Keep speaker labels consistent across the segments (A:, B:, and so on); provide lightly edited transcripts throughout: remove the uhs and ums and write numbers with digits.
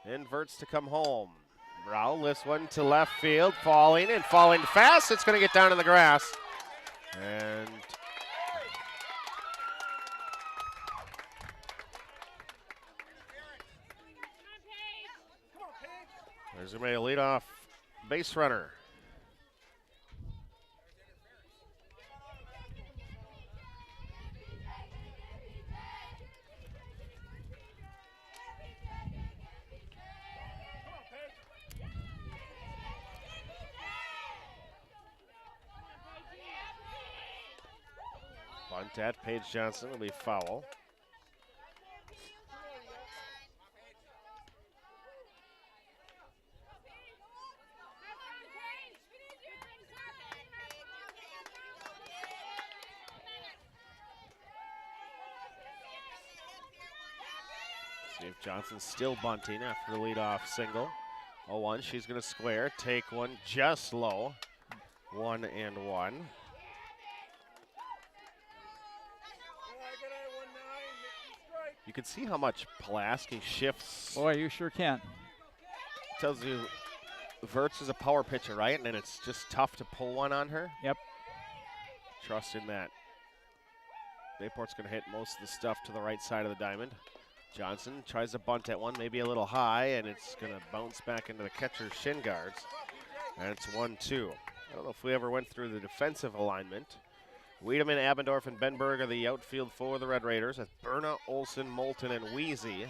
A: Inverts to come home. Rao lifts one to left field, falling fast. It's going to get down in the grass. And there's going to be a leadoff base runner. Bunt at Paige Johnson will be foul. See if Johnson's still bunting after the leadoff single. 0-1, she's going to square, take one just low. 1-1. You can see how much Pulaski shifts.
B: Boy, you sure can.
A: Tells you Verts is a power pitcher, right? And then it's just tough to pull one on her.
B: Yep.
A: Trust in that. Bayport's going to hit most of the stuff to the right side of the diamond. Johnson tries to bunt at one, maybe a little high, and it's going to bounce back into the catcher's shin guards. And it's 1-2. I don't know if we ever went through the defensive alignment. Wiedemann, Abendorf, and Benberg are the outfield for the Red Raiders. That's Berna, Olsen, Moulton, and Weezy.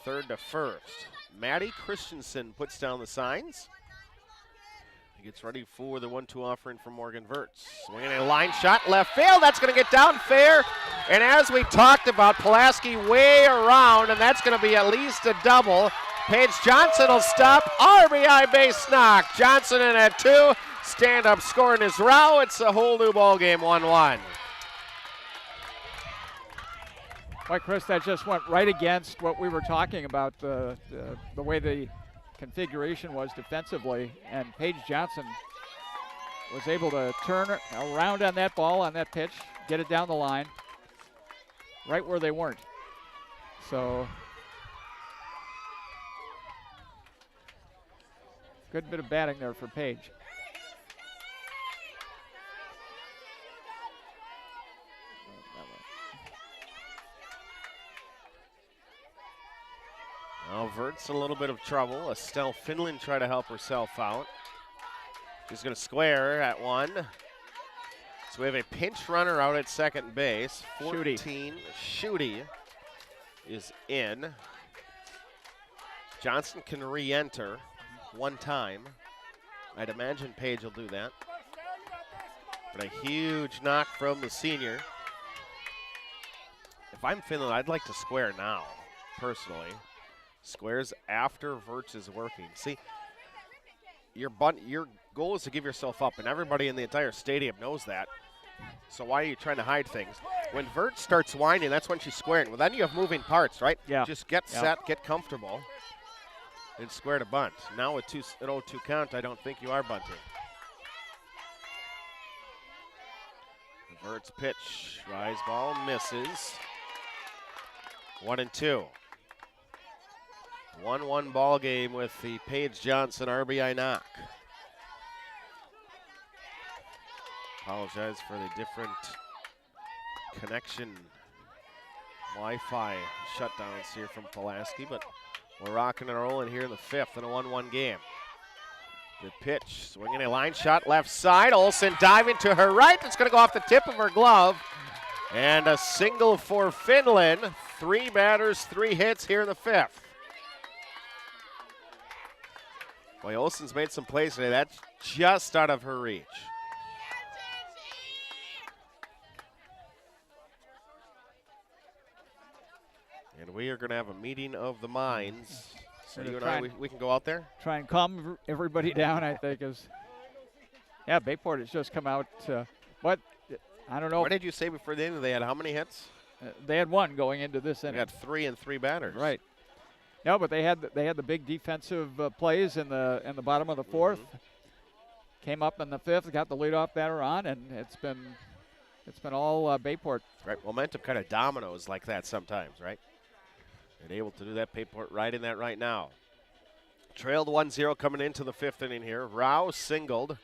A: Third to first. Maddie Christensen puts down the signs. He gets ready for the 1-2 offering from Morgan Verts. Swinging a line shot, left field. That's going to get down fair. And as we talked about, Pulaski way around, and that's going to be at least a double. Paige Johnson will stop. RBI base knock. Johnson in at 2. Stand-up scoring is Rao. It's a whole new ball game, 1-1.
B: Boy, Chris, that just went right against what we were talking about, the way the configuration was defensively, and Paige Johnson was able to turn around on that ball, on that pitch, get it down the line, right where they weren't. So, good bit of batting there for Paige.
A: Now Vert's in a little bit of trouble. Estelle Finland tried to help herself out. She's going to square at 1. So we have a pinch runner out at second base. 14, Schutte is in. Johnson can re-enter one time. I'd imagine Paige will do that. But a huge knock from the senior. If I'm Finland, I'd like to square now, personally. Squares after Verts is working. See, your goal is to give yourself up, and everybody in the entire stadium knows that. So why are you trying to hide things? When Verts starts winding, that's when she's squaring. Well, then you have moving parts, right?
B: Yeah.
A: Just get set, get comfortable, and square to bunt. Now with an 0-2 count, I don't think you are bunting. Verts pitch, rise ball, misses. 1-2. 1-1 ball game with the Paige Johnson RBI knock. Apologize for the different connection Wi-Fi shutdowns here from Pulaski, but we're rocking and rolling here in the 5th in a 1-1 game. The pitch, swinging a line shot left side. Olsen diving to her right. It's going to go off the tip of her glove. And a single for Finland. 3 batters, 3 hits here in the 5th. Boy, Olsen's made some plays today. That's just out of her reach. And we are going to have a meeting of the minds. So you and I, we can go out there?
B: Try and calm everybody down, I think. Yeah, Bayport has just come out. But I don't know.
A: What did you say before the end? They had how many hits?
B: They had 1 going into this inning.
A: They had 3 and 3 batters.
B: Right. No, but they had the big defensive plays in the bottom of the 4th. Came up in the 5th, got the leadoff batter on, and it's been all Bayport.
A: Right, momentum kind of dominoes like that sometimes, right? And able to do that. Bayport right in that right now. Trailed 1-0 coming into the 5th inning here. Rao singled.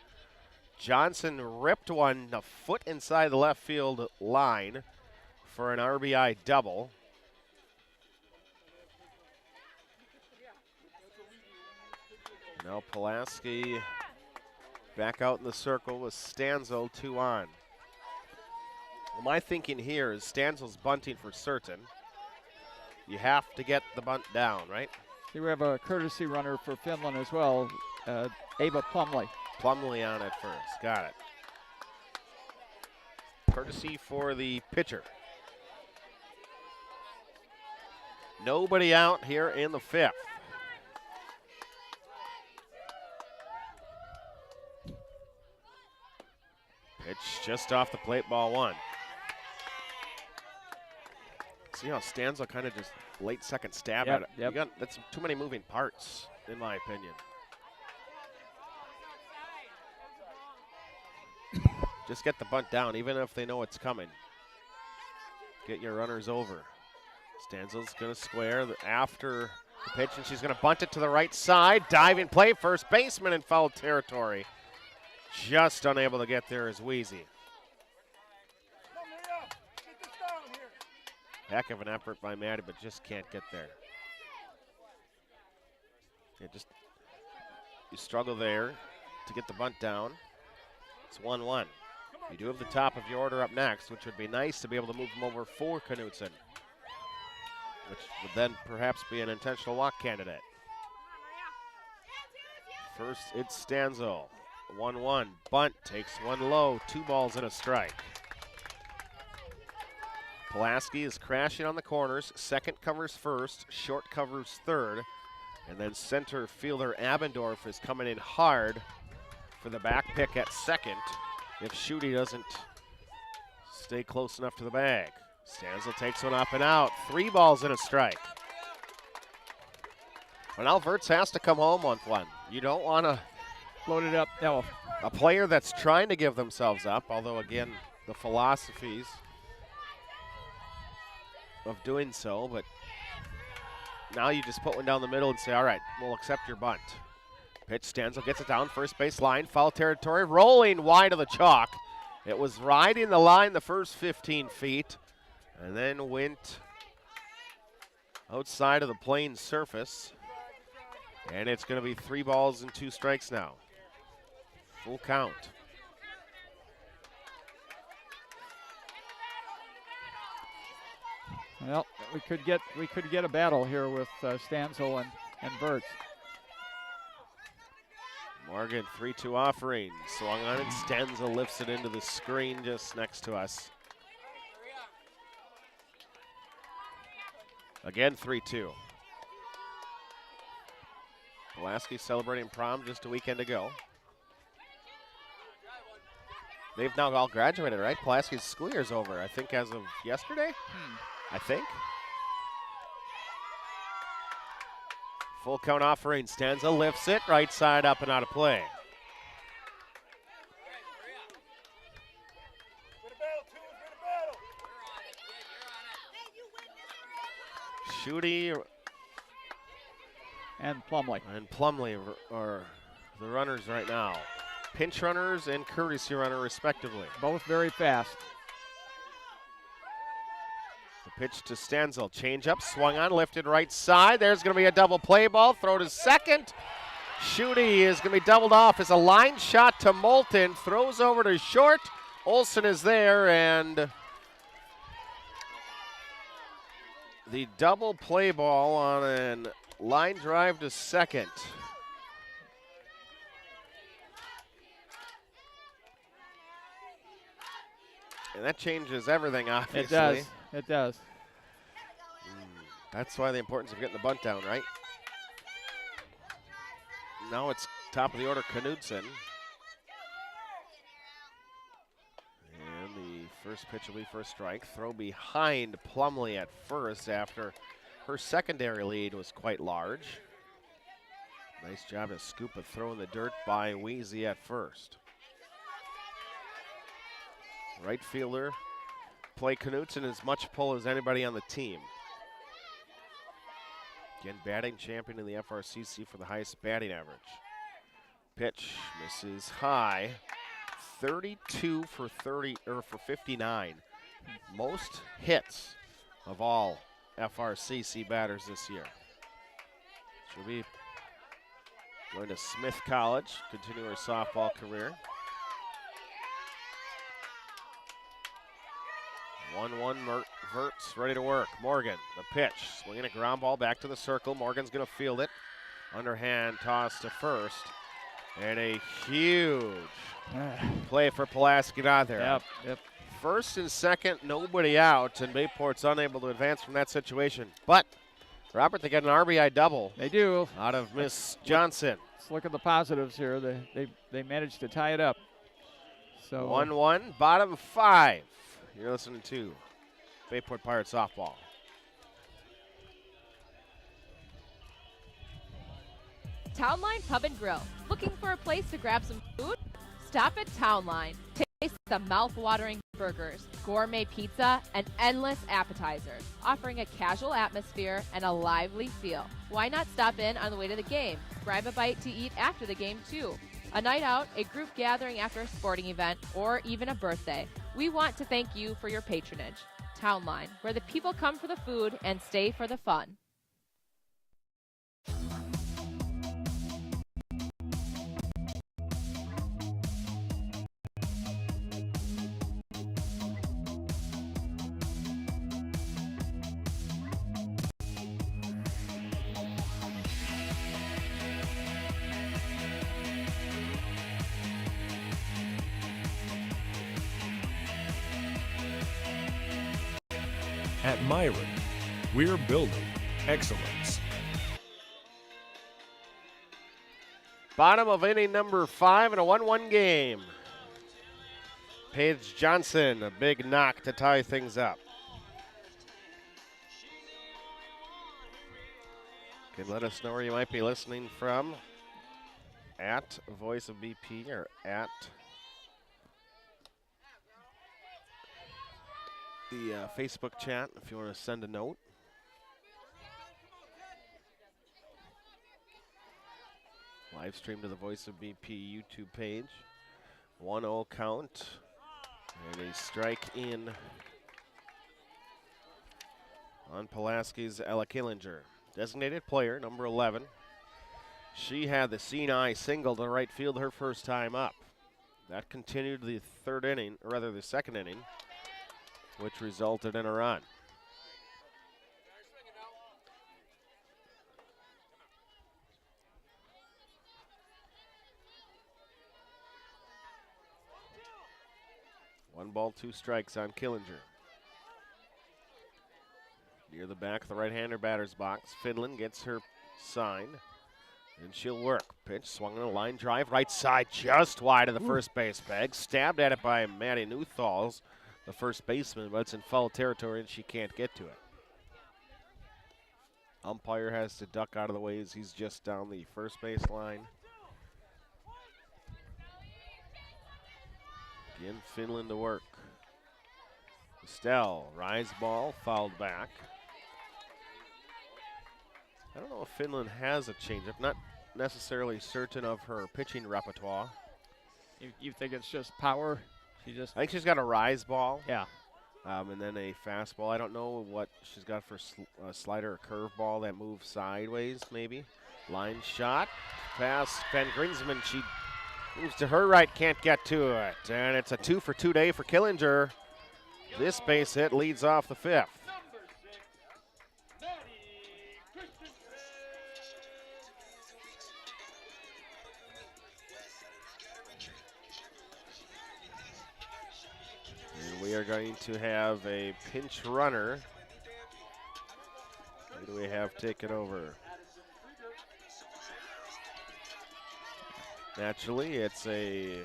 A: Johnson ripped one a foot inside the left field line for an RBI double. Now Pulaski back out in the circle with Stanzel 2 on. Well, my thinking here is Stanzel's bunting for certain. You have to get the bunt down, right?
B: Here we have a courtesy runner for Finland as well, Ava Plumley.
A: Plumley on at first. Got it. Courtesy for the pitcher. Nobody out here in the 5th. Pitch just off the plate, ball 1. See how Stanzel kind of just late second stab at it.
B: Yep.
A: That's too many moving parts, in my opinion. Just get the bunt down, even if they know it's coming. Get your runners over. Stanzel's going to square after the pitch, and she's going to bunt it to the right side. Diving play, first baseman in foul territory. Just unable to get there is Wheezy. Heck of an effort by Maddie, but just can't get there. You struggle there to get the bunt down. It's 1-1. You do have the top of your order up next, which would be nice to be able to move them over for Knutson, which would then perhaps be an intentional walk candidate. First, it's Stanzel. 1-1. Bunt takes one low. 2 balls and a strike. Pulaski is crashing on the corners. Second covers first. Short covers third. And then center fielder Abendorf is coming in hard for the back pick at second if Schutte doesn't stay close enough to the bag. Stanzel takes one up and out. 3 balls and a strike. Well, now Verts has to come home on one. You don't want to
B: Load it up. No.
A: a player that's trying to give themselves up, although again, the philosophies of doing so, but now you just put one down the middle and say, all right, we'll accept your bunt. Pitch, Stanzel gets it down, first base line, foul territory, rolling wide of the chalk. It was riding the line the first 15 feet, and then went outside of the plane surface. And it's going to be 3 balls and 2 strikes now. Full count.
B: Well, we could get a battle here with Stanzel and Verts.
A: Morgan, 3-2 offering. Swung on it. Stanzel lifts it into the screen just next to us. Again, 3-2. Pulaski celebrating prom just a weekend ago. They've now all graduated, right? Pulaski's school year's over, I think, as of yesterday. I think. Full count offering. Stanzel lifts it, right side up and out of play. Schutte
B: And Plumley.
A: and Plumley are the runners right now. Pinch runners and courtesy runner, respectively.
B: Both very fast.
A: The pitch to Stanzel. Change up, swung on, lifted right side. There's going to be a double play ball. Throw to second. Schutte is going to be doubled off as a line shot to Moulton. Throws over to short. Olsen is there, and the double play ball on a line drive to second. And that changes everything, obviously.
B: It does. It does.
A: That's why the importance of getting the bunt down, right? Now it's top of the order, Knudsen. And the first pitch will be for a strike. Throw behind Plumley at first after her secondary lead was quite large. Nice job to scoop a throw in the dirt by Wheezy at first. Right fielder, play Knudsen as much pull as anybody on the team. Again, batting champion in the FRCC for the highest batting average. Pitch misses high. 32 for 59. Most hits of all FRCC batters this year. She'll be going to Smith College, continue her softball career. 1-1 Verts ready to work. Morgan, the pitch, swinging a ground ball back to the circle. Morgan's going to field it. Underhand toss to first. And a huge play for Pulaski out there.
B: Yep.
A: First and second, nobody out, and Bayport's unable to advance from that situation. But, Robert, they get an RBI double.
B: They do.
A: Out of Miss Johnson.
B: Let's look at the positives here. They managed to tie it up. So
A: 1-1, bottom 5. You're listening to Bayport Pirates softball.
C: Town Line Pub and Grill. Looking for a place to grab some food? Stop at Town Line. Taste the mouth-watering burgers, gourmet pizza, and endless appetizers, offering a casual atmosphere and a lively feel. Why not stop in on the way to the game? Grab a bite to eat after the game, too. A night out, a group gathering after a sporting event, or even a birthday. We want to thank you for your patronage. Town Line, where the people come for the food and stay for the fun.
D: At Myron, we're building excellence.
A: Bottom of inning number 5 in a 1-1 game. Paige Johnson, a big knock to tie things up. You can let us know where you might be listening from at Voice of BP or at the Facebook chat if you want to send a note. Live stream to the Voice of BP YouTube page. 1-0 count. And a strike in on Pulaski's Ella Killinger. Designated player, number 11. She had the Sinai single to right field her first time up. That continued the second inning, which resulted in a run. One ball, 2 strikes on Killinger. Near the back of the right-hander batter's box, Finland gets her sign, and she'll work. Pitch swung on a line drive, right side, just wide of the first base bag. Stabbed at it by Maddie Newthals, the first baseman, but it's in foul territory and she can't get to it. Umpire has to duck out of the way as he's just down the first base line. Again, Finland to work. Estelle, rise ball, fouled back. I don't know if Finland has a changeup. Not necessarily certain of her pitching repertoire.
B: You think it's just power?
A: I think she's got a rise ball.
B: Yeah.
A: And then a fastball. I don't know what she's got for slider or curveball that moves sideways, maybe. Line shot. Pass Van Grinsman. She moves to her right, can't get to it. And it's a 2-for-2 day for Killinger. This base hit leads off the 5th. And we are going to have a pinch runner. Who do we have taken over? Naturally, it's a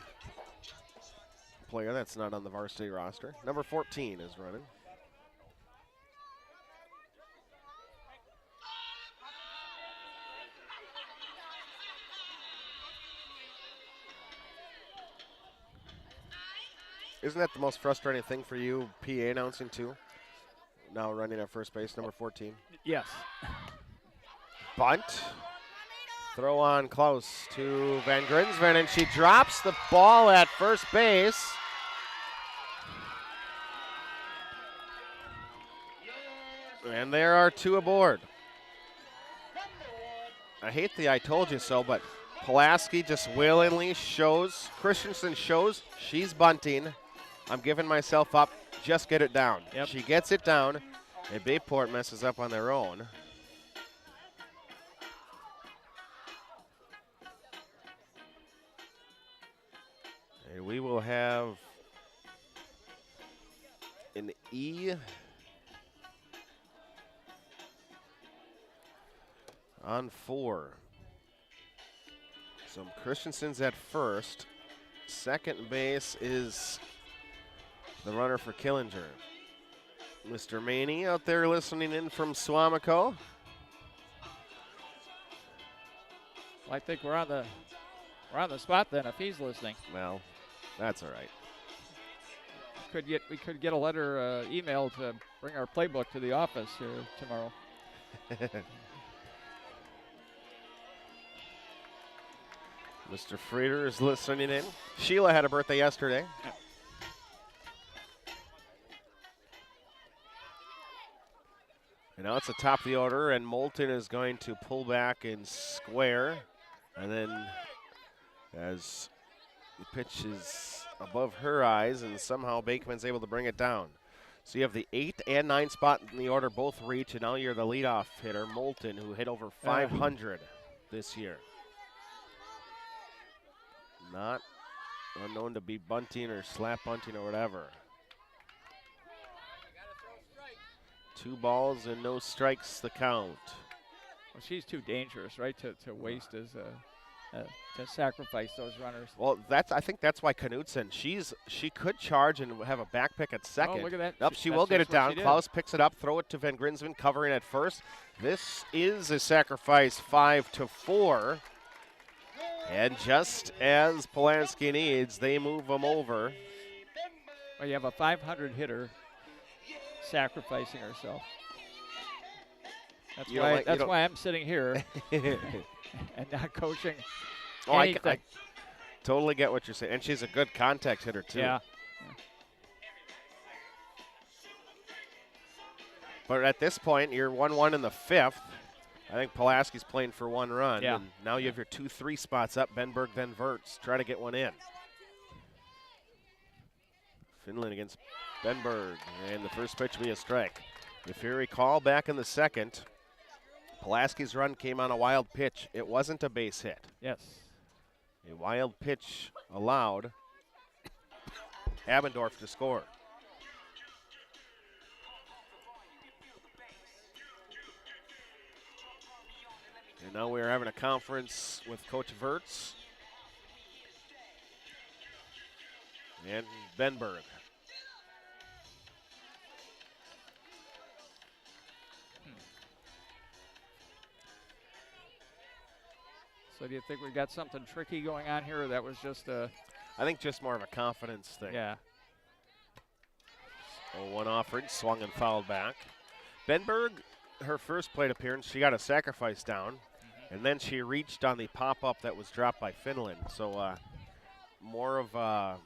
A: player that's not on the varsity roster. Number 14 is running. Isn't that the most frustrating thing for you, PA announcing too? Now running at first base, number 14.
B: Yes.
A: bunt. Throw on close to Van Grinsven, and she drops the ball at first base. And there are 2 aboard. I hate the I told you so, but Pulaski just willingly shows, Christensen shows she's bunting. I'm giving myself up, just get it down.
B: Yep.
A: She gets it down, and Bayport messes up on their own. And we will have an E on 4. So Christensen's at first. Second base is the runner for Killinger. Mr. Maney out there listening in from Swamico.
B: Well, I think we're on the spot then if he's listening.
A: Well, that's all right.
B: We could get a letter email to bring our playbook to the office here tomorrow.
A: Mr. Frieder is listening in. Sheila had a birthday yesterday.
B: Yeah.
A: And now it's the top of the order, and Moulton is going to pull back and square. And then as the pitch is above her eyes, and somehow Bakeman's able to bring it down. So you have the 8 and 9 spot in the order both reach, and now you're the leadoff hitter, Moulton, who hit over 500 this year. Not unknown to be bunting or slap bunting or whatever. 2 balls and no strikes the count.
B: Well, she's too dangerous, right, to waste as to sacrifice those runners.
A: Well, I think that's why Knudsen, she could charge and have a back pick at second.
B: Oh, look at that.
A: Nope, she will get it down.
B: She
A: Klaus picks it up, throw it to Van Grinsven, covering at first. This is a sacrifice, 5-4. And just as Pulaski needs, they move them over.
B: Well, you have a 500 hitter sacrificing herself. That's why I'm sitting here and not coaching anything.
A: I totally get what you're saying. And she's a good contact hitter, too.
B: Yeah.
A: But at this point, you're 1-1 in the 5th. I think Pulaski's playing for 1 run.
B: Yeah.
A: And now you have your 2-3 spots up. Benberg, then Verts. Try to get one in. Finland against Benberg. And the first pitch will be a strike. If you recall, back in the second, Pulaski's run came on a wild pitch. It wasn't a base hit.
B: Yes.
A: A wild pitch allowed Abendorf to score. And now we're having a conference with Coach Verts and Benberg.
B: So do you think we got something tricky going on here, or that was just a...
A: I think just more of a confidence thing.
B: Yeah.
A: Oh, one offered, swung and fouled back. Benberg, her first plate appearance, she got a sacrifice down, and then she reached on the pop-up that was dropped by Finland. So more of a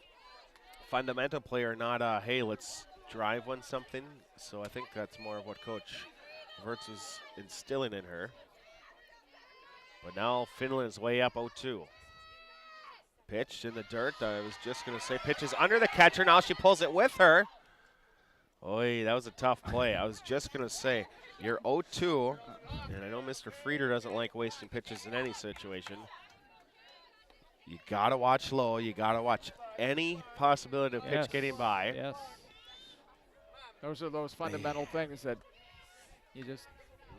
A: fundamental player, not a, hey, let's drive one something. So I think that's more of what Coach Verts is instilling in her. But now Finland is way up 0-2. Pitch in the dirt. I was just going to say pitch is under the catcher. Now she pulls it with her. Oy, that was a tough play. I was just going to say, you're 0-2, and I know Mr. Frieder doesn't like wasting pitches in any situation. You got to watch low. You got to watch any possibility of pitch getting by.
B: Yes. Those are those fundamental things that you just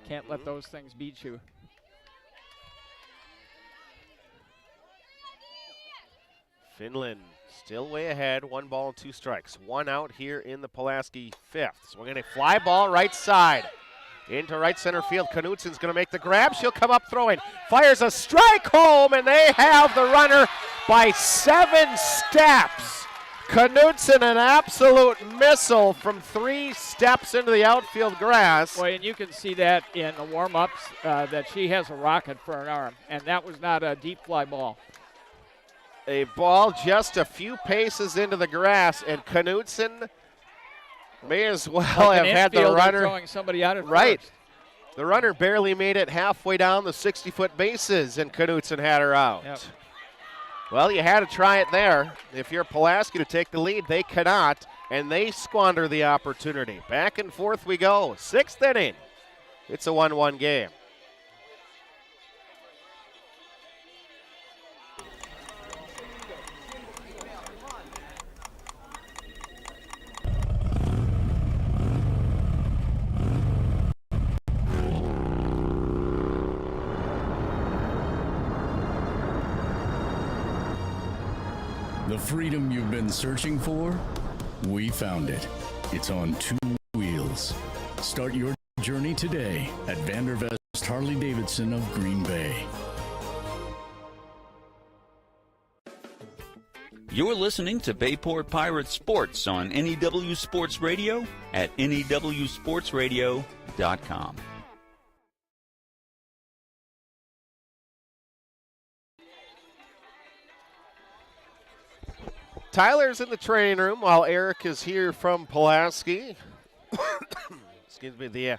B: can't let those things beat you.
A: Finland still way ahead, 1 ball and 2 strikes. 1 out here in the Pulaski 5th. Swinging a fly ball right side into right center field. Knudsen's going to make the grab. She'll come up throwing. Fires a strike home, and they have the runner by 7 steps. Knutson, an absolute missile from 3 steps into the outfield grass.
B: Boy, and you can see that in the warm-ups that she has a rocket for an arm, and that was not a deep fly ball.
A: A ball just a few paces into the grass, and Knutson may as well
B: like
A: have had the runner
B: throwing somebody out at
A: right.
B: first.
A: The runner barely made it halfway down the 60-foot bases, and Knutson had her out.
B: Yep.
A: Well, you had to try it there. If you're Pulaski to take the lead, they cannot, and they squander the opportunity. Back and forth we go. 6th inning. It's a 1-1 game.
E: The freedom you've been searching for? We found it. It's on 2 wheels. Start your journey today at Vandervest Harley-Davidson of Green Bay.
F: You're listening to Bayport Pirates Sports on NEW Sports Radio at newsportsradio.com.
A: Tyler's in the training room while Eric is here from Pulaski. Excuse me, the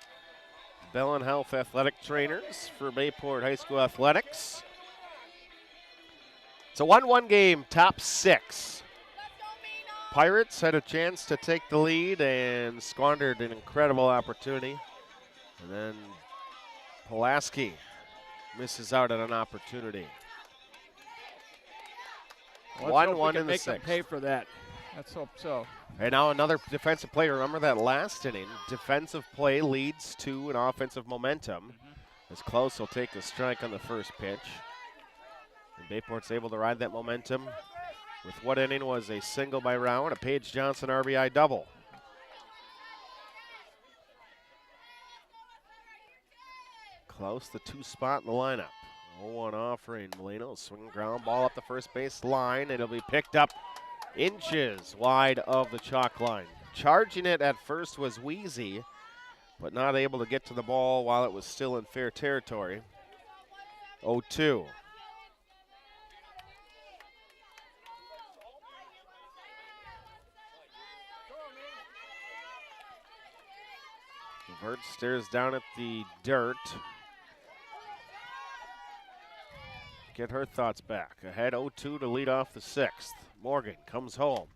A: Bell and Health athletic trainers for Bayport High School Athletics. It's a 1-1 game, top 6. Pirates had a chance to take the lead and squandered an incredible opportunity. And then Pulaski misses out on an opportunity.
B: Let's
A: 1-1 in the
B: make
A: 6th.
B: them pay for that. Let's hope so.
A: And now another defensive play. Remember that last inning. Defensive play leads to an offensive momentum. As Close will take a strike on the first pitch. And Bayport's able to ride that momentum with what inning was a single by Rowan, a Paige Johnson RBI double. Close, the 2 spot in the lineup. 0-1 offering. Molino swinging ground ball up the first base line. It'll be picked up inches wide of the chalk line. Charging it at first was Wheezy, but not able to get to the ball while it was still in fair territory. 0-2. Vert stares down at the dirt. Get her thoughts back. Ahead 0-2 to lead off the 6th. Morgan comes home.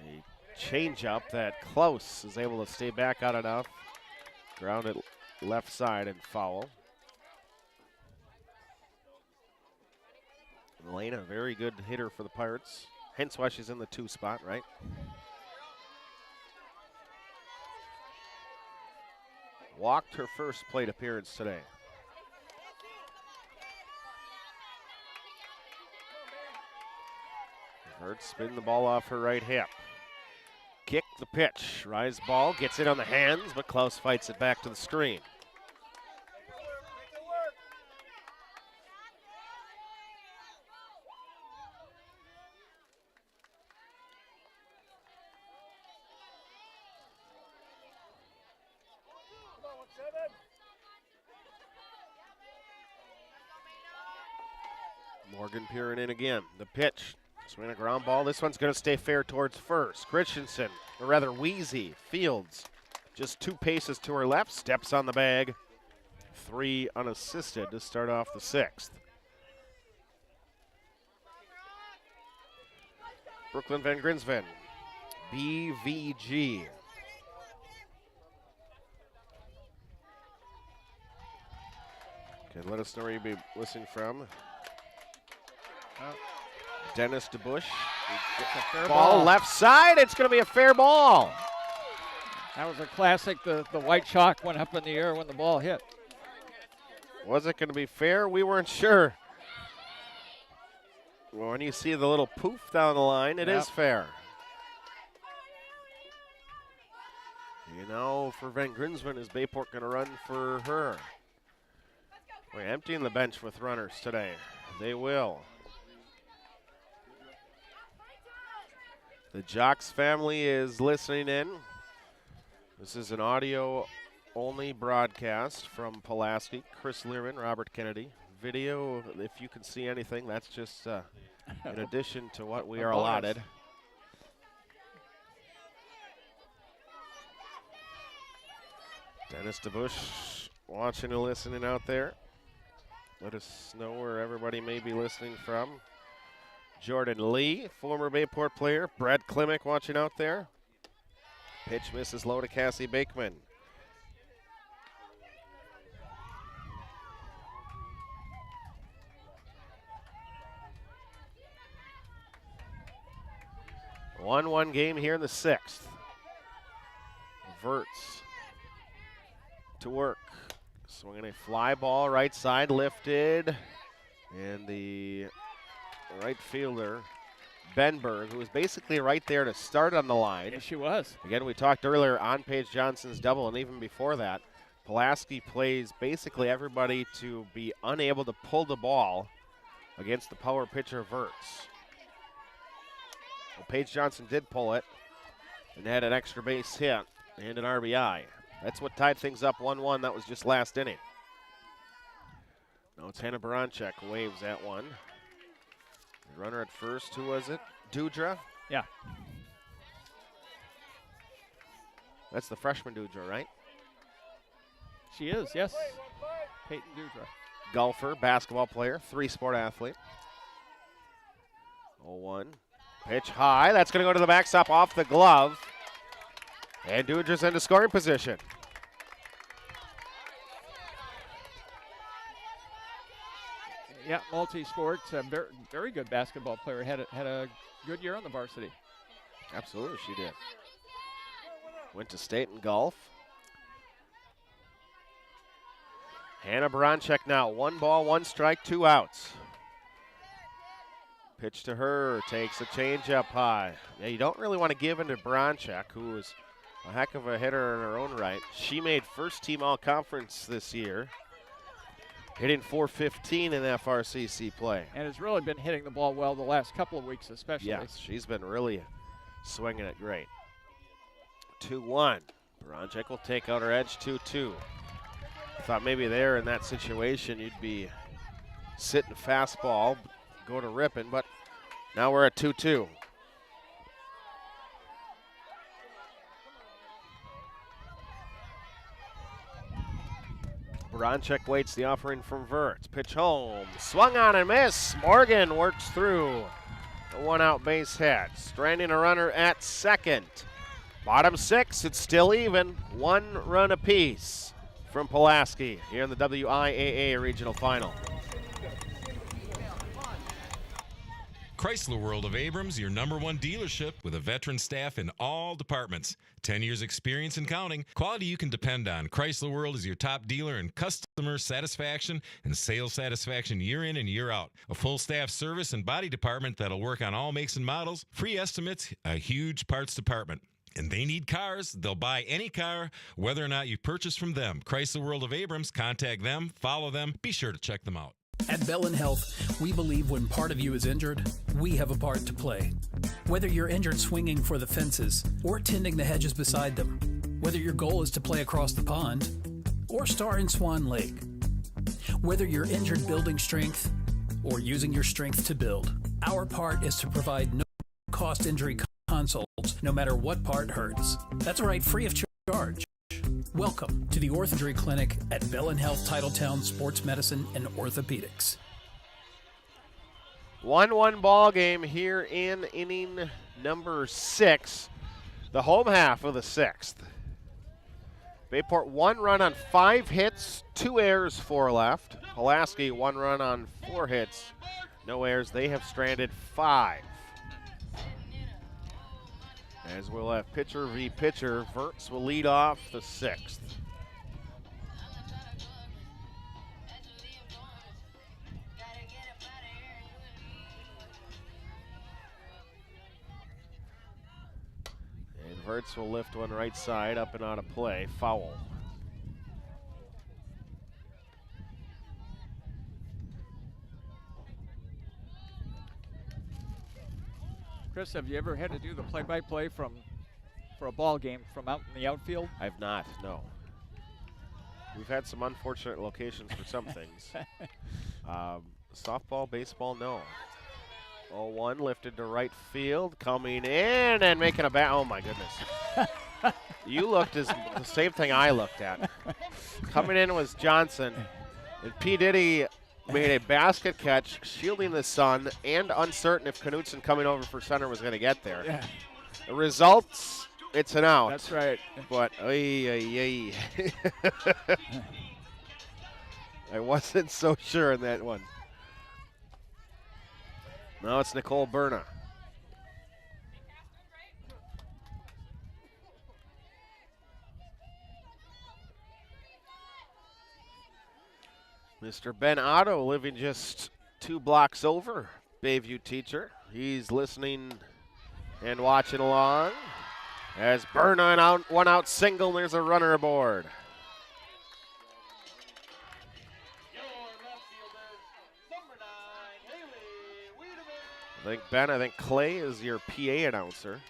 A: A changeup that Close is able to stay back out enough. Grounded left side and foul. Elena, a very good hitter for the Pirates. Hence why she's in the 2 spot, right? Walked her first plate appearance today. Vert spin the ball off her right hip. Kick the pitch. Rise ball gets it on the hands, but Klaus fights it back to the screen. Morgan peering in again. The pitch. Swing a ground ball. This one's going to stay fair towards first. Christensen, or rather Wheezy, fields just 2 paces to her left, steps on the bag. 3 unassisted to start off the 6th. Brooklyn Van Grinsven, BVG. Okay, let us know where you'll be listening from. Dennis DeBush. Ball left side. It's going to be a fair ball.
B: That was a classic. The white chalk went up in the air when the ball hit.
A: Was it going to be fair? We weren't sure. Well, when you see the little poof down the line, it is fair. You know, for Van Grinsven, is Bayport going to run for her? We're emptying the bench with runners today. They will. The Jocks family is listening in. This is an audio-only broadcast from Pulaski. Chris Learman, Robert Kennedy. Video, if you can see anything, that's just in addition to what we are allotted. Dennis DeBush watching and listening out there. Let us know where everybody may be listening from. Jordan Lee, former Bayport player. Brad Klimek watching out there. Pitch misses low to Cassie Bakeman. One game here in the 6th. Verts to work. Swinging a fly ball, right side, lifted. And the right fielder, Benberg, who was basically right there to start on the line.
B: Yes, she was.
A: Again, we talked earlier on Paige Johnson's double, and even before that, Pulaski plays basically everybody to be unable to pull the ball against the power pitcher Verts. Well, Paige Johnson did pull it and had an extra base hit and an RBI. That's what tied things up 1-1. That was just last inning. Now it's Hannah Baranchek waves at one. The runner at first, who was it? Dudra?
B: Yeah.
A: That's the freshman Dudra, right?
B: She is, yes. Peyton Dudra.
A: Golfer, basketball player, three-sport athlete. 0-1. Pitch high. That's going to go to the backstop off the glove. And Dudra's into scoring position.
B: Yeah, multi-sports, very, very good basketball player. Had a good year on the varsity.
A: Absolutely, she did. Went to state in golf. Hannah Baranchek now. 1 ball, 1 strike, 2 outs. Pitch to her, takes a changeup high. Yeah, you don't really want to give in to Baranchek, who is a heck of a hitter in her own right. She made first team all-conference this year, hitting .415 in FRCC play.
B: And has really been hitting the ball well the last couple of weeks especially.
A: Yes, she's been really swinging it great. 2-1. Baranchek will take out her edge, 2-2. Thought maybe there in that situation you'd be sitting fastball, go to ripping, but now we're at 2-2. Baranchek waits the offering from Verts. Pitch home, swung on and miss. Morgan works through a 1-out base hit. Stranding a runner at second. Bottom 6, it's still even. 1 run apiece from Pulaski here in the WIAA Regional Final.
G: Chrysler World of Abrams, your #1 dealership with a veteran staff in all departments. 10 years experience and counting. Quality you can depend on. Chrysler World is your top dealer in customer satisfaction and sales satisfaction year in and year out. A full staff service and body department that'll work on all makes and models. Free estimates, a huge parts department. And they need cars. They'll buy any car, whether or not you purchase from them. Chrysler World of Abrams. Contact them. Follow them. Be sure to check them out.
H: At Bellin Health, we believe when part of you is injured, we have a part to play. Whether you're injured swinging for the fences or tending the hedges beside them, whether your goal is to play across the pond or star in Swan Lake, whether you're injured building strength or using your strength to build, our part is to provide no-cost injury consults, no matter what part hurts. That's right, free of charge. Welcome to the Orthodry Clinic at Bellin Health Titletown Sports Medicine and Orthopedics.
A: 1-1 ball game here in inning number 6, the home half of the 6th. Bayport 1 run on 5 hits, 2 errors, 4 left. Pulaski 1 run on 4 hits, no errors. They have stranded 5. As we'll have pitcher v. pitcher, Verts will lead off the 6th. And Verts will lift one right side, up and out of play, foul.
B: Chris, have you ever had to do the play-by-play for a ball game from out in the outfield?
A: I've not, no. We've had some unfortunate locations for some things. Softball, baseball, no. 0-1 lifted to right field, coming in and making a bat. Oh my goodness. You looked as the same thing I looked at. Coming in was Johnson, and P. Diddy made a basket catch, shielding the sun, and uncertain if Knutson coming over for center was going to get there.
B: Yeah.
A: The results, it's an out.
B: That's right.
A: But, I wasn't so sure in that one. Now it's Nicole Berna. Mr. Ben Otto living just 2 blocks over, Bayview teacher. He's listening and watching along as Berna one out single, and there's a runner aboard. I think Clay is your PA announcer.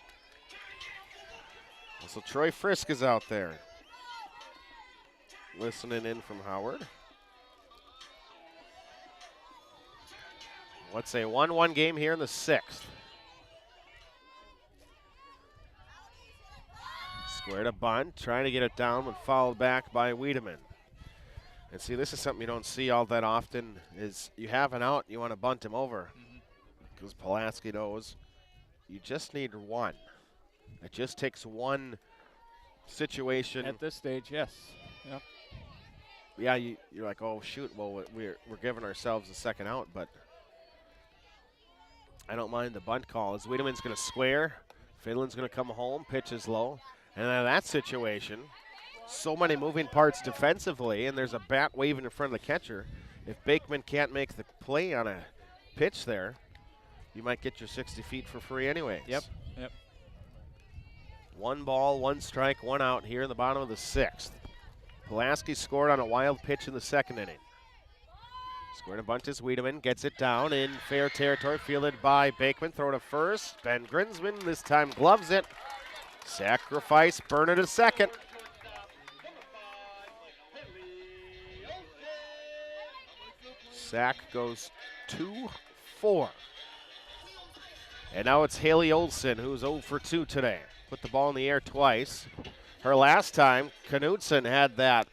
A: So Troy Frisk is out there listening in from Howard. What's a 1-1 game here in the 6th? Square to bunt, trying to get it down, but fouled back by Wiedemann. And see, this is something you don't see all that often, is you have an out, you want to bunt him over. Because Pulaski knows you just need one. It just takes one situation.
B: At this stage, yes. Yep.
A: Yeah, you're like, oh, shoot, well, we're giving ourselves a second out, but I don't mind the bunt call. As Wiedemann's going to square, Finland's going to come home, pitch is low. And in that situation, so many moving parts defensively, and there's a bat waving in front of the catcher. If Bakeman can't make the play on a pitch there, you might get your 60 feet for free anyways.
B: Yep.
A: 1 ball, 1 strike, 1 out here in the bottom of the 6th. Pulaski scored on a wild pitch in the 2nd inning. Square to bunt is Wiedemann, gets it down in fair territory, fielded by Bakeman. Throw to first. Ben Grinsman this time gloves it. Sacrifice, Berna to second. Sack goes 2-4. And now it's Haley Olsen, who's 0 for 2 today. Put the ball in the air twice. Her last time, Knutson had that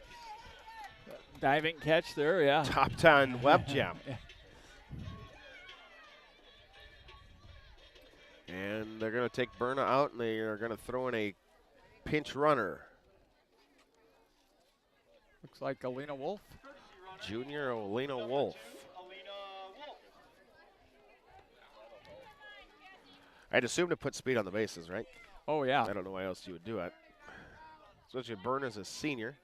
B: diving catch there, yeah.
A: top 10 web gem. And they're going to take Berna out, and they are going to throw in a pinch runner.
B: Looks like Alina Wolf.
A: Junior Alina Wolf. I'd assume to put speed on the bases, right?
B: Oh, yeah.
A: I don't know why else you would do it. Especially Berna's a senior.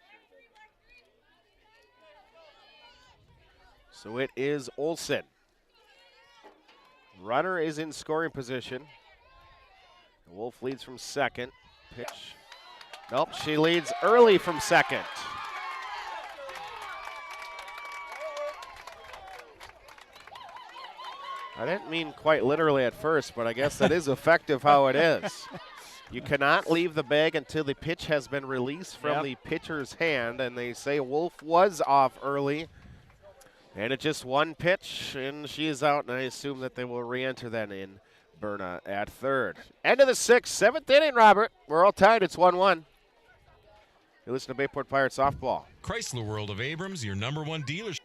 A: So it is Olsen. Runner is in scoring position. Wolf leads from second. Pitch. Nope, she leads early from second. I didn't mean quite literally at first, but I guess that is effective how it is. You cannot leave the bag until the pitch has been released from the pitcher's hand, and they say Wolf was off early. And it's just 1 pitch, and she is out, and I assume that they will re-enter then in Berna at third. End of the 6th, 7th inning, Robert. We're all tied. It's 1-1. You listen to Bayport Pirates softball.
G: Chrysler World of Abrams, your #1 dealership.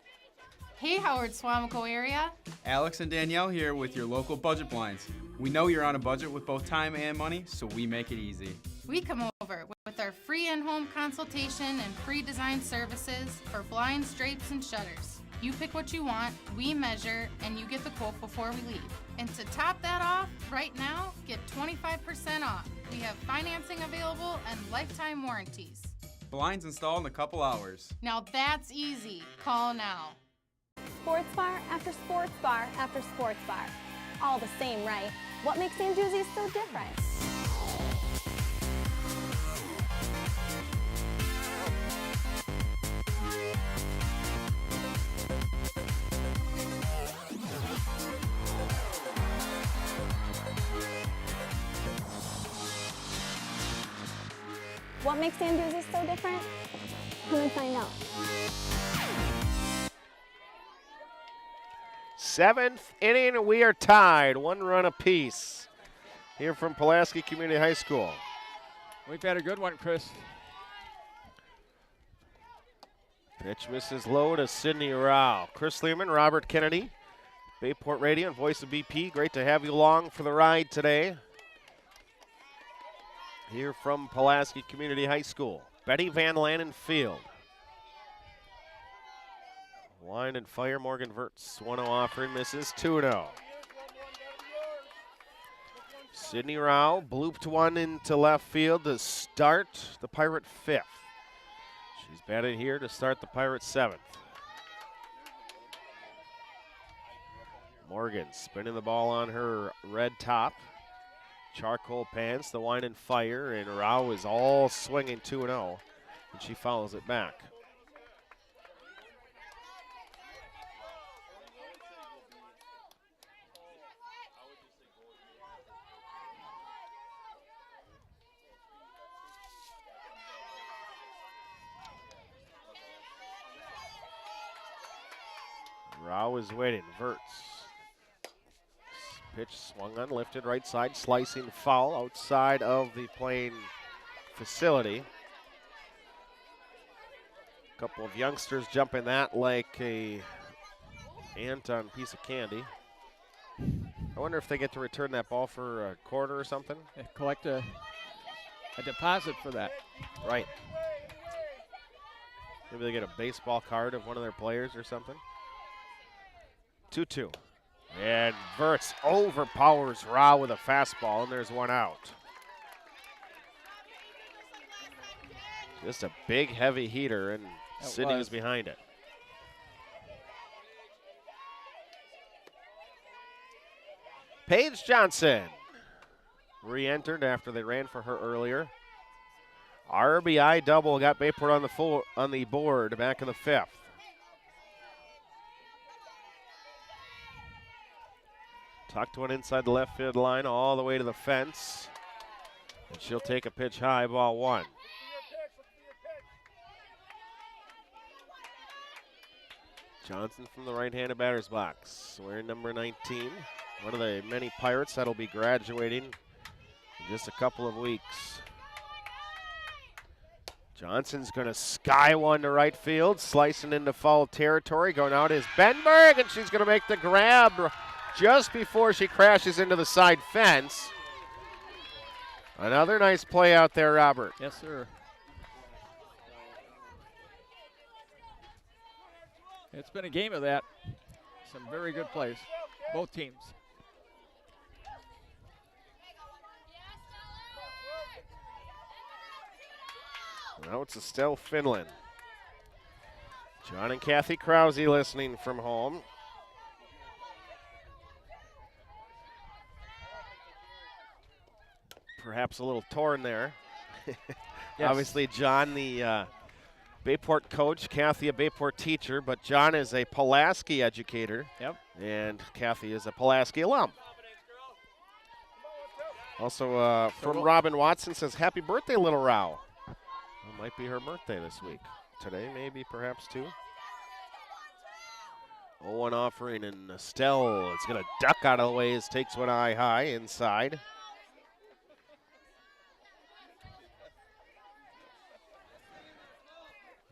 I: Hey, Howard, Swamico area.
J: Alex and Danielle here with your local budget blinds. We know you're on a budget with both time and money, so we make it easy.
I: We come over with our free in-home consultation and free design services for blinds, drapes, and shutters. You pick what you want, we measure, and you get the quote before we leave. And to top that off, right now, get 25% off. We have financing available and lifetime warranties.
J: Blinds installed in a couple hours.
I: Now that's easy. Call now.
K: Sports bar after sports bar after sports bar. All the same, right? What makes Anduzzi's so different? What makes Sandusky so different? Come and find out.
A: 7th inning, we are tied. 1 run apiece here from Pulaski Community High School.
B: We've had a good one, Chris.
A: Pitch misses low to Sydney Rao. Chris Learman, Robert Kennedy, Bayport Radio and Voice of BP. Great to have you along for the ride today. Here from Pulaski Community High School. Betty Van Lanen Field. Line and fire, Morgan Verts. 1-0 offering, misses 2-0. Sydney Rao blooped one into left field to start the Pirate 5th. She's batted here to start the Pirates 7th. Morgan spinning the ball on her red top. Charcoal pants, the wine and fire, and Rao is all swinging 2-0, and she fouls it back. Rao is waiting. Verts. Pitch swung on, lifted right side, slicing foul outside of the playing facility. A couple of youngsters jumping that like a ant on a piece of candy. I wonder if they get to return that ball for a quarter or something.
B: They collect a deposit for that.
A: Right. Maybe they get a baseball card of one of their players or something. 2-2. And Verts overpowers Rao with a fastball, and there's one out. Just a big, heavy heater, and Sydney was behind it. Paige Johnson re-entered after they ran for her earlier. RBI double got Bayport on the board back in the 5th. Tucked one inside the left field line all the way to the fence. And she'll take a pitch high, ball 1. Johnson from the right-handed batter's box. Wearing number 19. One of the many Pirates that'll be graduating in just a couple of weeks. Johnson's going to sky one to right field, slicing into foul territory. Going out is Benberg, and she's going to make the grab just before she crashes into the side fence. Another nice play out there, Robert.
B: Yes, sir. It's been a game of that. Some very good plays, both teams.
A: Now it's Estelle Finland. John and Kathy Krause listening from home. Perhaps a little torn there.
B: Yes.
A: Obviously, John, the Bayport coach, Kathy, a Bayport teacher, but John is a Pulaski educator.
B: Yep.
A: And Kathy is a Pulaski alum. Also, from Robin Watson says, happy birthday, little Rao. It might be her birthday this week. Today, maybe, perhaps, too. 0-1 offering, and Estelle is going to duck out of the way as takes one eye high inside.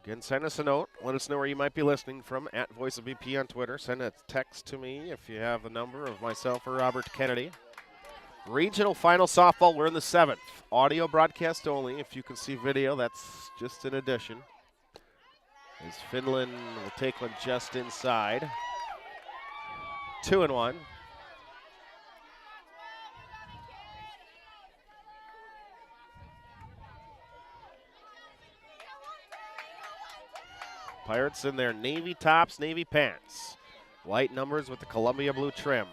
A: Again, send us a note. Let us know where you might be listening from at Voice of BP on Twitter. Send a text to me if you have the number of myself or Robert Kennedy. Regional final softball, we're in the 7th. Audio broadcast only. If you can see video, that's just an addition. As Finland will take one just inside. 2-1. Pirates in their navy tops, navy pants. White numbers with the Columbia blue trim.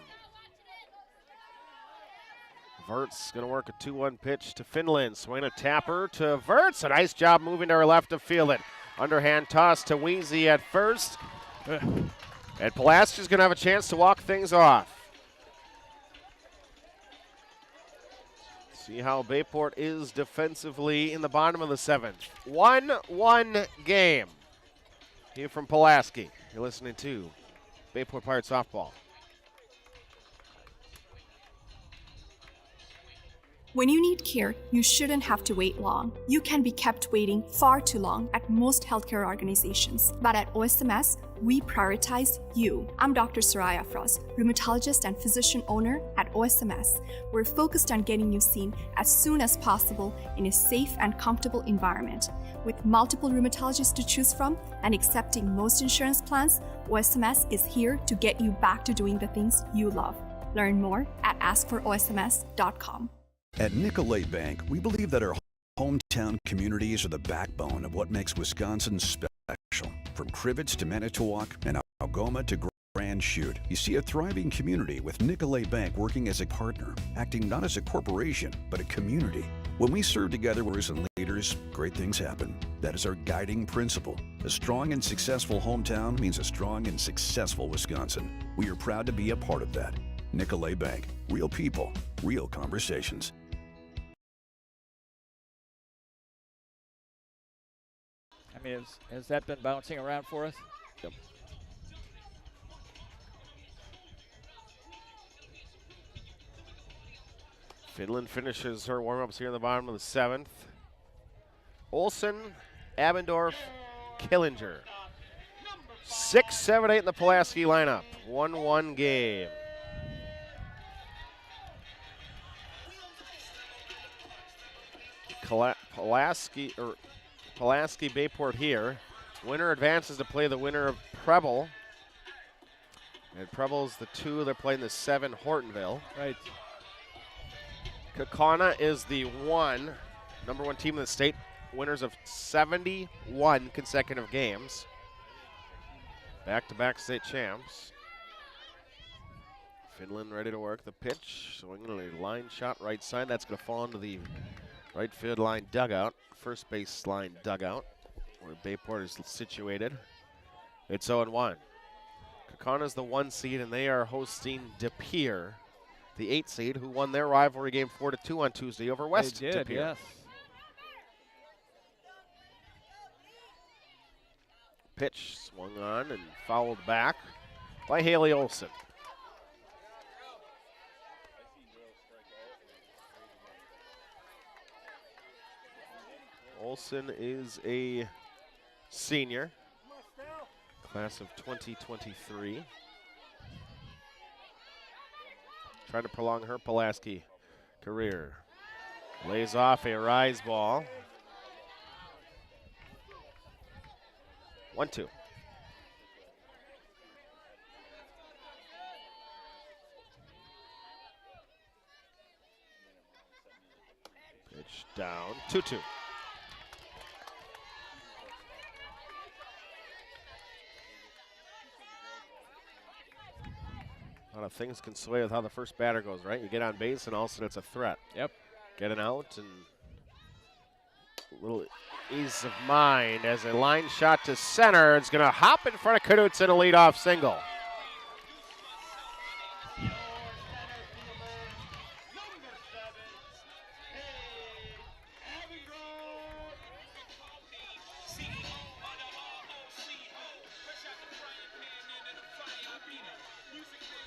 A: Verts going to work a 2-1 pitch to Finland. Swing a tapper to Verts. A nice job moving to her left to field it. Underhand toss to Weezy at first. And Pulaski's going to have a chance to walk things off. See how Bayport is defensively in the bottom of the 7th. 1-1 game. Here from Pulaski. You're listening to Bayport Pirates Softball.
L: When you need care, you shouldn't have to wait long. You can be kept waiting far too long at most healthcare organizations. But at OSMS, we prioritize you. I'm Dr. Soraya Frost, rheumatologist and physician owner at OSMS. We're focused on getting you seen as soon as possible in a safe and comfortable environment. With multiple rheumatologists to choose from and accepting most insurance plans, OSMS is here to get you back to doing the things you love. Learn more at askforosms.com.
M: At Nicolay Bank, we believe that our hometown communities are the backbone of what makes Wisconsin special. From Crivets to Manitowoc and Algoma to Grand Chute, you see a thriving community with Nicolay Bank working as a partner, acting not as a corporation, but a community. When we serve together as leaders, great things happen. That is our guiding principle. A strong and successful hometown means a strong and successful Wisconsin. We are proud to be a part of that. Nicolay Bank. Real people, real conversations.
B: I mean, has that been bouncing around for us?
A: Yep. Finland finishes her warm-ups here in the bottom of the 7th. Olsen, Abendorf, Killinger. 6, 7, 8 in the Pulaski lineup. 1-1 game. Pulaski Bayport here. Winner advances to play the winner of Preble. And Preble's the 2. They're playing the 7 Hortonville.
B: Right.
A: Kaukauna is the 1, number 1 team in the state. Winners of 71 consecutive games. Back-to-back state champs. Finland ready to work the pitch. Swinging a line shot right side. That's going to fall into the right field line dugout, first base line dugout, where Bayport is situated. It's 0-1. Kaukauna the 1 seed, and they are hosting De Pere, the 8 seed, who won their rivalry game 4-2 on Tuesday over West
B: They did,
A: De Pere.
B: yes.
A: Pitch swung on and fouled back by Haley Olsen. Olsen is a senior, class of 2023. Trying to prolong her Pulaski career. Lays off a rise ball. 1-2. Pitch down, 2-2. A lot of things can sway with how the first batter goes, right? You get on base and all of a sudden it's a threat.
B: Yep.
A: Get an out and a little ease of mind as a line shot to center. It's going to hop in front of Knudsen, a leadoff single.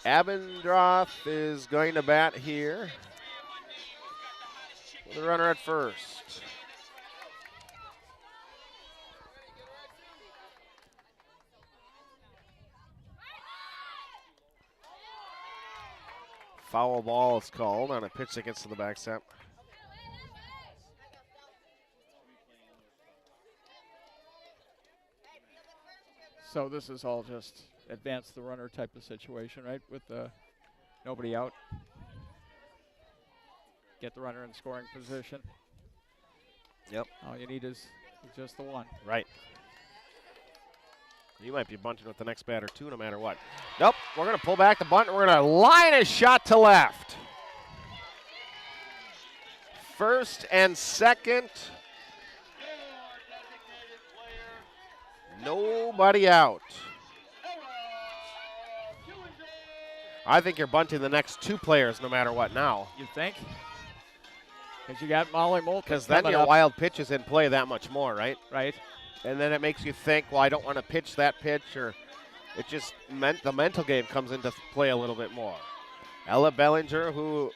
A: Abendroth is going to bat here with a runner at first. Foul ball is called on a pitch that gets to the backstep.
B: So this is all just advance the runner type of situation, right? With nobody out. Get the runner in scoring position.
A: Yep.
B: All you need is just the 1.
A: Right. You might be bunting with the next batter too, no matter what. Nope, we're going to pull back the bunt. We're going to line a shot to left. First and second. Nobody out. I think you're bunting the next 2 players no matter what now.
B: You think? Because you got Molly Moulton.
A: Because then your wild pitch is in play that much more, right?
B: Right.
A: And then it makes you think, well, I don't want to pitch that pitch, or it just meant the mental game comes into play a little bit more. Ella Bellinger, or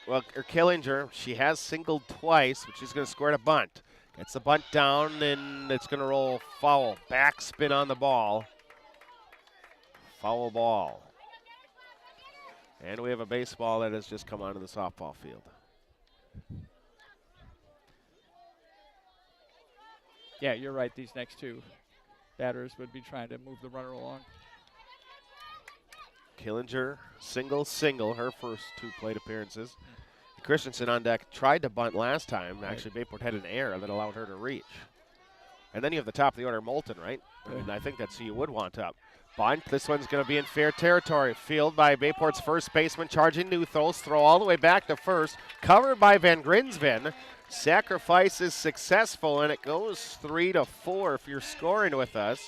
A: Killinger, she has singled twice, but she's going to square to bunt. Gets the bunt down, and it's going to roll foul. Backspin on the ball. Foul ball. And we have a baseball that has just come onto the softball field.
B: Yeah, you're right. These next two batters would be trying to move the runner along.
A: Killinger, single, her first 2 plate appearances. Christensen on deck tried to bunt last time. Actually, Bayport had an error that allowed her to reach. And then you have the top of the order, Moulton, right? I mean, I think that's who you would want up. Bunt, this one's going to be in fair territory. Field by Bayport's first baseman, charging Nuthos. Throw all the way back to first. Covered by Van Grinsven. Sacrifice is successful, and it goes 3-4 if you're scoring with us.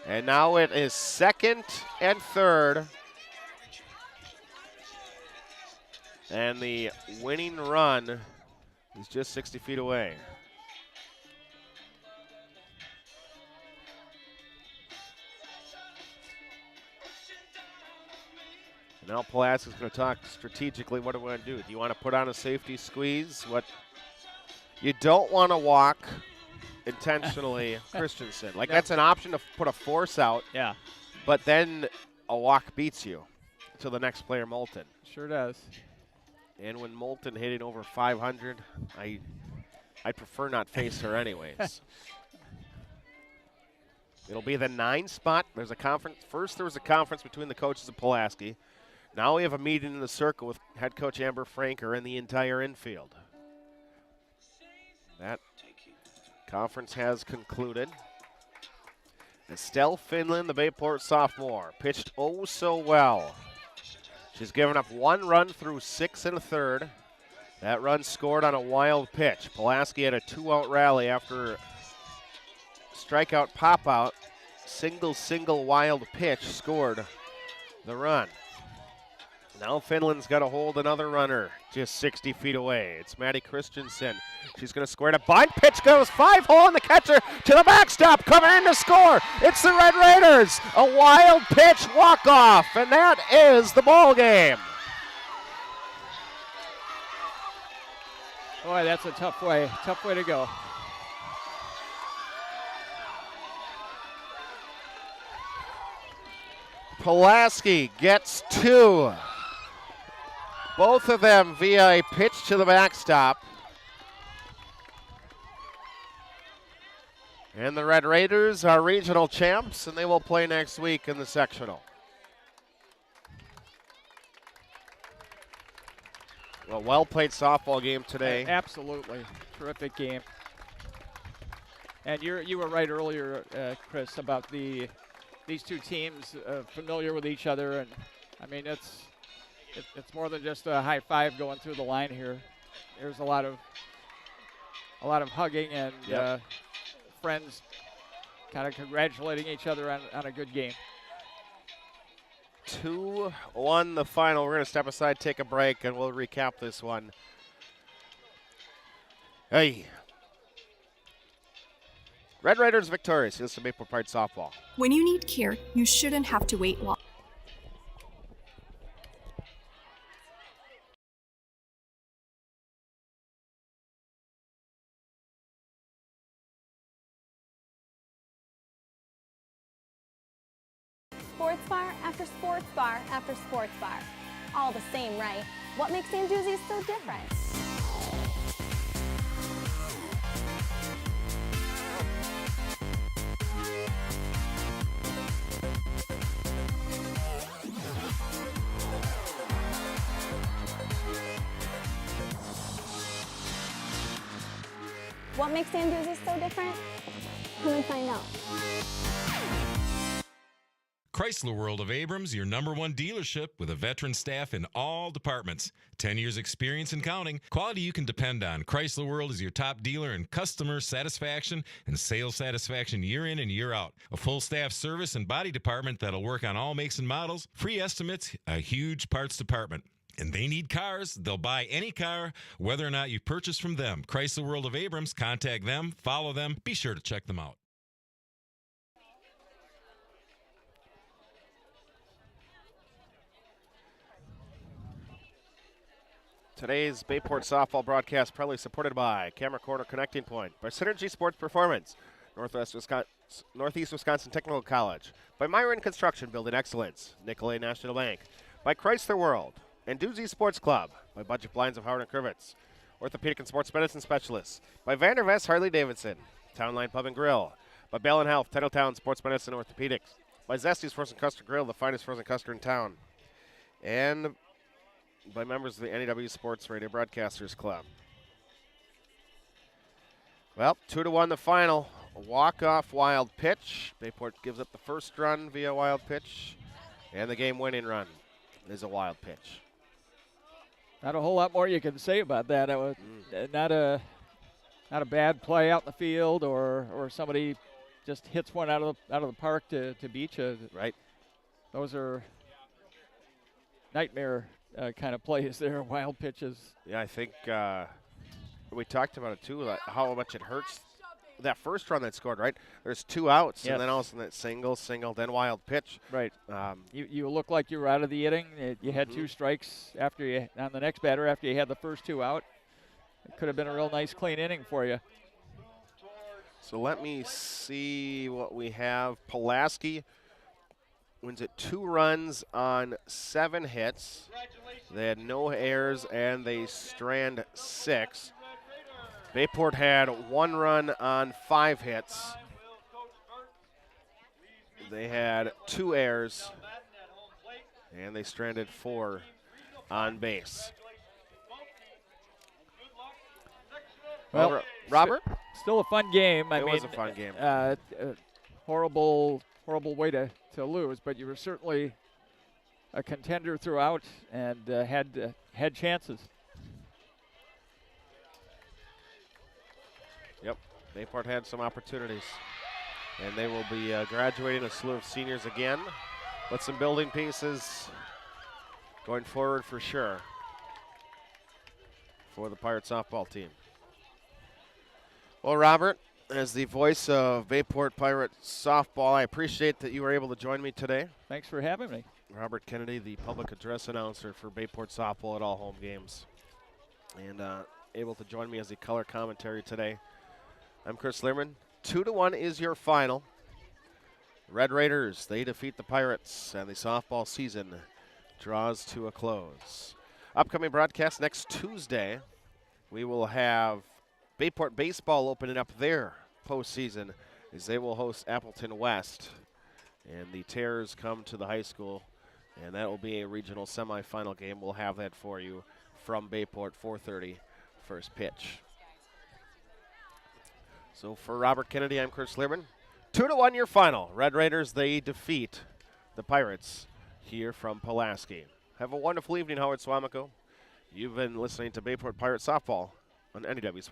A: And now it is second and third. And the winning run is just 60 feet away. Now Pulaski is going to talk strategically. What do we want to do? Do you want to put on a safety squeeze? What you don't want to walk intentionally, Christensen. Like that's an option to put a force out.
B: Yeah.
A: But then a walk beats you to the next player, Moulton.
B: Sure does.
A: And when Moulton hitting over 500, I prefer not face her anyways. It'll be the 9 spot. There's a conference. First there was a conference between the coaches of Pulaski. Now we have a meeting in the circle with head coach Amber Franker and the entire infield. That conference has concluded. Estelle Finland, the Bayport sophomore, pitched oh so well. She's given up 1 run through 6 1/3. That run scored on a wild pitch. Pulaski had a 2-out rally after strikeout pop-out. Single wild pitch scored the run. Now Finland's got to hold another runner just 60 feet away. It's Maddie Christensen. She's going to square to bunt. Pitch goes 5-hole, and the catcher to the backstop coming in to score. It's the Red Raiders. A wild pitch walk-off, and that is the ball game.
B: Boy, that's a tough way to go.
A: Pulaski gets 2. Both of them via a pitch to the backstop. And the Red Raiders are regional champs, and they will play next week in the sectional. A well-played softball game today.
B: Absolutely. Terrific game. And you were right earlier, Chris, about these two teams familiar with each other. And, I mean, it's more than just a high five going through the line here. There's a lot of hugging and friends kind of congratulating each other on a good game.
A: 2-1 the final. We're going to step aside, take a break, and we'll recap this one. Hey. Red Raiders victorious. This is Maple Pride softball.
L: When you need care, you shouldn't have to wait long.
K: Sports bar after sports bar after sports bar. All the same, right? What makes Sanduzzi's so different? What makes Sanduzzi's so different? Come and find out.
G: Chrysler World of Abrams, your #1 dealership with a veteran staff in all departments. 10 years experience and counting. Quality you can depend on. Chrysler World is your top dealer in customer satisfaction and sales satisfaction year in and year out. A full staff service and body department that'll work on all makes and models. Free estimates, a huge parts department. And they need cars. They'll buy any car, whether or not you purchase from them. Chrysler World of Abrams. Contact them. Follow them. Be sure to check them out.
A: Today's Bayport softball broadcast proudly supported by Camera Corner Connecting Point, by Synergy Sports Performance, Northeast Wisconsin Technical College, by Myron Construction Building Excellence, Nicolay National Bank, by Chrysler World, and Doozy Sports Club, by Budget Blinds of Howard and Krivitz, Orthopedic and Sports Medicine Specialists, by Vander Vest Harley Davidson, Town Line Pub and Grill, by Bell & Health, Titletown Sports Medicine Orthopedics, by Zesty's Frozen Custard Grill, the finest frozen custard in town, and by members of the NEW Sports Radio Broadcasters Club. Well, 2-1 the final. A walk-off wild pitch. Bayport gives up the first run via wild pitch, and the game-winning run is a wild pitch.
B: Not a whole lot more you can say about that. It was not a bad play out in the field, or somebody just hits one out of the park to beat you.
A: Right.
B: Those are nightmare kind of plays there, wild pitches.
A: Yeah, I think we talked about it too, like how much it hurts. That first run that scored, right? There's 2 outs,
B: yes.
A: And then all of a sudden that single, then wild pitch.
B: Right. You look like you were out of the inning. You had 2 strikes after you on the next batter after you had the first 2 out. It could have been a real nice, clean inning for you.
A: So let me see what we have. Pulaski wins it 2 runs on 7 hits. They had no errors and they strand 6. Bayport had 1 run on 5 hits. They had 2 errors and they stranded 4 on base.
B: Well,
A: Robert?
B: Still a fun game.
A: It was a fun game.
B: Horrible way to lose, but you were certainly a contender throughout and had chances.
A: Yep, Bayport had some opportunities, and they will be graduating a slew of seniors again, with some building pieces going forward for sure for the Pirate softball team. Well, Robert, as the voice of Bayport Pirate softball, I appreciate that you were able to join me today.
B: Thanks for having me.
A: Robert Kennedy, the public address announcer for Bayport softball at all home games, and able to join me as the color commentary today. I'm Chris Lehrman. 2-1 is your final. Red Raiders, they defeat the Pirates, and the softball season draws to a close. Upcoming broadcast next Tuesday, we will have Bayport Baseball opening up their postseason as they will host Appleton West, and the Terrors come to the high school, and that will be a regional semifinal game. We'll have that for you from Bayport, 4:30, first pitch. So for Robert Kennedy, I'm Chris Lehrman. 2-1 your final. Red Raiders, they defeat the Pirates here from Pulaski. Have a wonderful evening, Howard Swamico. You've been listening to Bayport Pirate Softball on NEW Sports.